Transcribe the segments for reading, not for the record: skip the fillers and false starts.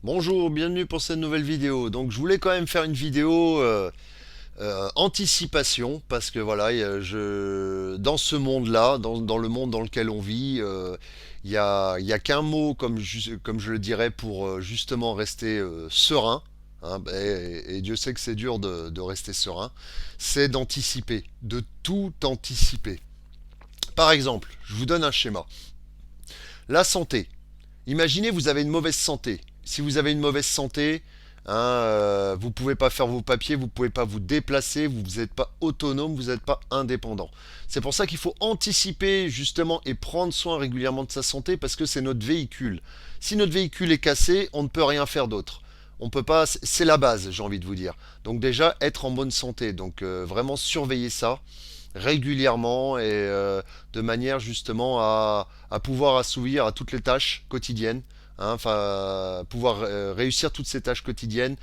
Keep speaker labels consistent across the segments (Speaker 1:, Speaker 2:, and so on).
Speaker 1: Bonjour, bienvenue pour cette nouvelle vidéo. Donc je voulais quand même faire une vidéo anticipation parce que voilà, dans ce monde-là, dans le monde dans lequel on vit, il y a qu'un mot comme je le dirais pour justement rester serein. Hein, et Dieu sait que c'est dur de rester serein. C'est d'anticiper, de tout anticiper. Par exemple, je vous donne un schéma. La santé. Imaginez, vous avez une mauvaise santé. Si vous avez une mauvaise santé, hein, vous ne pouvez pas faire vos papiers, vous ne pouvez pas vous déplacer, vous n'êtes pas autonome, vous n'êtes pas indépendant. C'est pour ça qu'il faut anticiper justement et prendre soin régulièrement de sa santé parce que c'est notre véhicule. Si notre véhicule est cassé, on ne peut rien faire d'autre. On peut pas, c'est la base, j'ai envie de vous dire. Donc déjà être en bonne santé, donc vraiment surveiller ça régulièrement et de manière justement à pouvoir assouvir à toutes les tâches quotidiennes, hein, enfin pouvoir réussir toutes ces tâches quotidiennes.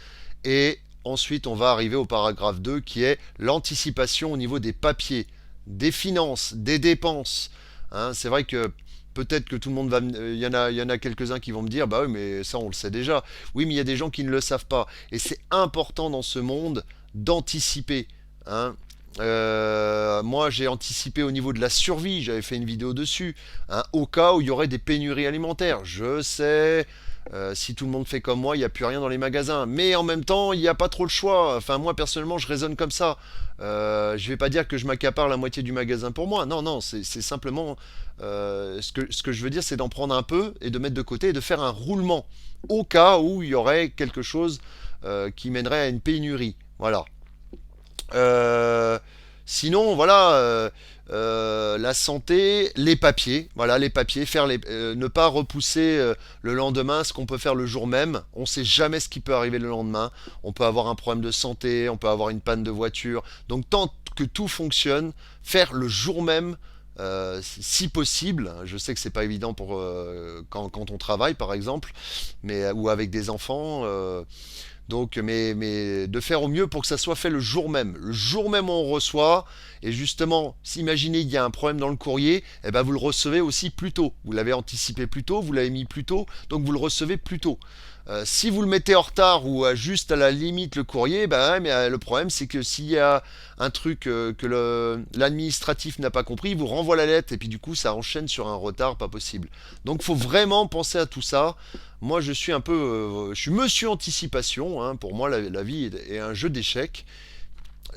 Speaker 1: Et ensuite on va arriver au paragraphe 2 qui est l'anticipation au niveau des papiers, des finances, des dépenses. Hein, c'est vrai que peut-être que tout le monde va, il y en a quelques-uns qui vont me dire, bah oui, mais ça on le sait déjà. Oui, mais il y a des gens qui ne le savent pas. Et c'est important dans ce monde d'anticiper. Hein. Moi, j'ai anticipé au niveau de la survie, j'avais fait une vidéo dessus, hein, au cas où il y aurait des pénuries alimentaires. Je sais, si tout le monde fait comme moi, il n'y a plus rien dans les magasins. Mais en même temps, il n'y a pas trop le choix. Enfin, moi, personnellement, je raisonne comme ça. Je vais pas dire que je m'accapare la moitié du magasin pour moi. Non, non, c'est simplement... ce que je veux dire, c'est d'en prendre un peu et de mettre de côté et de faire un roulement. Au cas où il y aurait quelque chose qui mènerait à une pénurie. Voilà. Euh, Sinon, voilà, la santé, les papiers, voilà, les papiers, ne pas repousser le lendemain ce qu'on peut faire le jour même. On ne sait jamais ce qui peut arriver le lendemain. On peut avoir un problème de santé, on peut avoir une panne de voiture. Donc, tant que tout fonctionne, faire le jour même. Si possible, je sais que c'est pas évident pour quand on travaille par exemple, mais ou avec des enfants. Donc, mais de faire au mieux pour que ça soit fait le jour même. Le jour même où on reçoit, et justement, imaginez il y a un problème dans le courrier, eh ben vous le recevez aussi plus tôt. Vous l'avez anticipé plus tôt, vous l'avez mis plus tôt, donc vous le recevez plus tôt. Si vous le mettez en retard ou juste à la limite le courrier, ben, mais, le problème c'est que s'il y a un truc que l'administratif n'a pas compris, il vous renvoie la lettre et puis du coup ça enchaîne sur un retard pas possible. Donc il faut vraiment penser à tout ça. Moi, je suis un peu, je suis monsieur anticipation. Hein. Pour moi, la vie est un jeu d'échecs.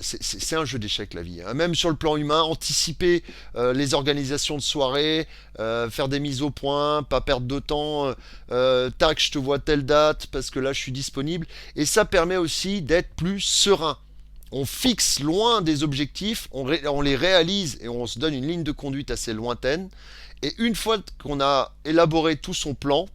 Speaker 1: C'est un jeu d'échecs la vie. Hein. Même sur le plan humain, anticiper les organisations de soirée, faire des mises au point, pas perdre de temps. Tac, je te vois telle date parce que là, je suis disponible. Et ça permet aussi d'être plus serein. On fixe loin des objectifs, on les réalise et on se donne une ligne de conduite assez lointaine. Et une fois qu'on a élaboré tout son plan,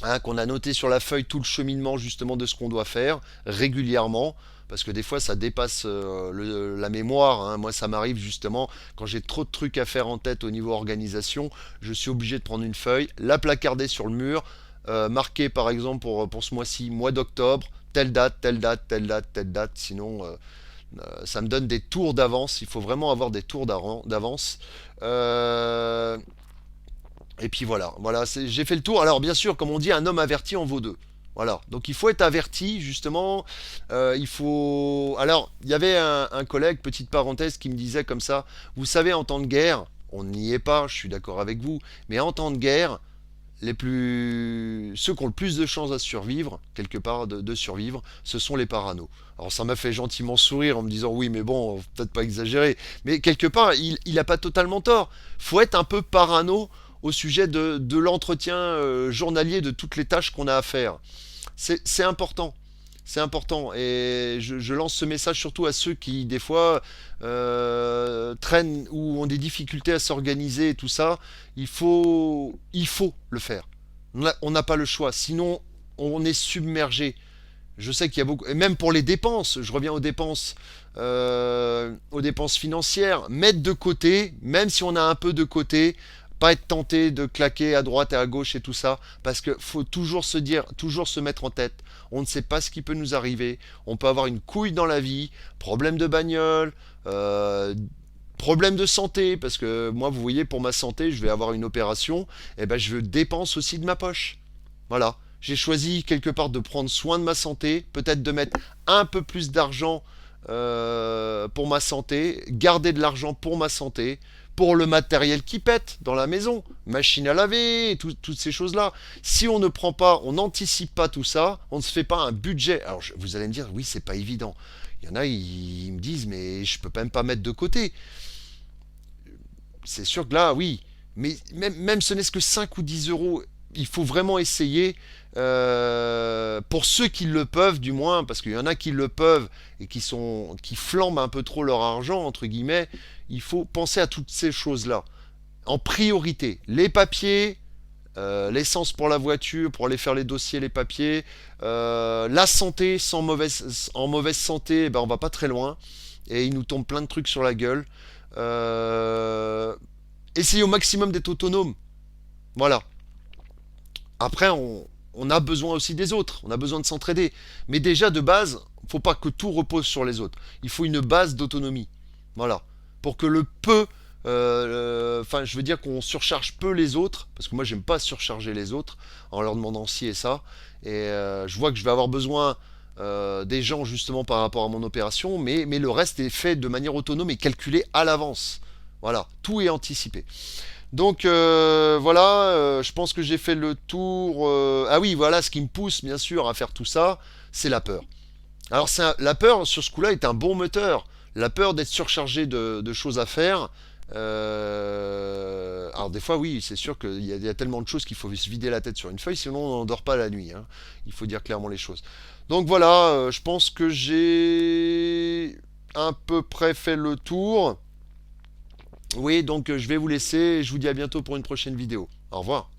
Speaker 1: hein, qu'on a noté sur la feuille tout le cheminement justement de ce qu'on doit faire régulièrement, parce que des fois ça dépasse la mémoire. Hein. Moi ça m'arrive justement quand j'ai trop de trucs à faire en tête au niveau organisation, je suis obligé de prendre une feuille, la placarder sur le mur, marquer par exemple pour ce mois-ci, mois d'octobre, telle date, telle date, telle date, telle date, sinon ça me donne des tours d'avance, il faut vraiment avoir des tours d'avance. Euh, et puis voilà, voilà, j'ai fait le tour. Alors bien sûr, comme on dit, un homme averti en vaut deux. Voilà, donc il faut être averti justement. Il faut. Alors, il y avait un collègue, petite parenthèse, qui me disait comme ça. Vous savez, en temps de guerre, on n'y est pas, je suis d'accord avec vous, mais en temps de guerre, ceux qui ont le plus de chances à survivre, quelque part de survivre, ce sont les paranos. Alors ça m'a fait gentiment sourire en me disant oui, mais bon, peut-être pas exagérer. Mais quelque part, il a pas totalement tort. Faut être un peu parano au sujet de l'entretien journalier de toutes les tâches qu'on a à faire. C'est important. C'est important. Et je lance ce message surtout à ceux qui, des fois, traînent ou ont des difficultés à s'organiser et tout ça. Il faut le faire. On n'a pas le choix. Sinon, on est submergé. Je sais qu'il y a beaucoup. Et même pour les dépenses, je reviens aux dépenses financières. Mettre de côté, même si on a un peu de côté, pas être tenté de claquer à droite et à gauche et tout ça, parce que faut toujours se dire, toujours se mettre en tête, on ne sait pas ce qui peut nous arriver, on peut avoir une couille dans la vie, problème de bagnole, problème de santé, parce que moi vous voyez pour ma santé, je vais avoir une opération, et ben je dépense aussi de ma poche. Voilà. J'ai choisi quelque part de prendre soin de ma santé, peut-être de mettre un peu plus d'argent pour ma santé, garder de l'argent pour ma santé, pour le matériel qui pète dans la maison, machine à laver, toutes ces choses-là. Si on ne prend pas, on n'anticipe pas tout ça, on ne se fait pas un budget. Alors vous allez me dire, oui, c'est pas évident. Il y en a, ils me disent, mais je peux même pas mettre de côté. C'est sûr que là, oui. Mais même ce n'est que 5 ou 10 euros, il faut vraiment essayer, pour ceux qui le peuvent du moins, parce qu'il y en a qui le peuvent et qui flambent un peu trop leur argent, entre guillemets, il faut penser à toutes ces choses-là. En priorité, les papiers, l'essence pour la voiture, pour aller faire les dossiers, les papiers, la santé, en mauvaise santé, ben on va pas très loin, et il nous tombe plein de trucs sur la gueule. Euh, Essayez au maximum d'être autonome. Voilà. Après, on a besoin aussi des autres. On a besoin de s'entraider. Mais déjà, de base, il ne faut pas que tout repose sur les autres. Il faut une base d'autonomie. Voilà. Pour que le peu. Enfin, je veux dire qu'on surcharge peu les autres. Parce que moi, j'aime pas surcharger les autres en leur demandant ci et ça. Et je vois que je vais avoir besoin des gens justement par rapport à mon opération. Mais le reste est fait de manière autonome et calculé à l'avance. Voilà. Tout est anticipé. Donc voilà, je pense que j'ai fait le tour. Ah oui, voilà, ce qui me pousse bien sûr à faire tout ça, c'est la peur. Alors la peur sur ce coup-là est un bon moteur. La peur d'être surchargé de choses à faire. Alors des fois oui, c'est sûr qu'il y a tellement de choses qu'il faut se vider la tête sur une feuille, sinon on n'endort pas la nuit, hein. Il faut dire clairement les choses. Donc voilà, je pense que j'ai à peu près fait le tour. Oui, donc je vais vous laisser et je vous dis à bientôt pour une prochaine vidéo. Au revoir.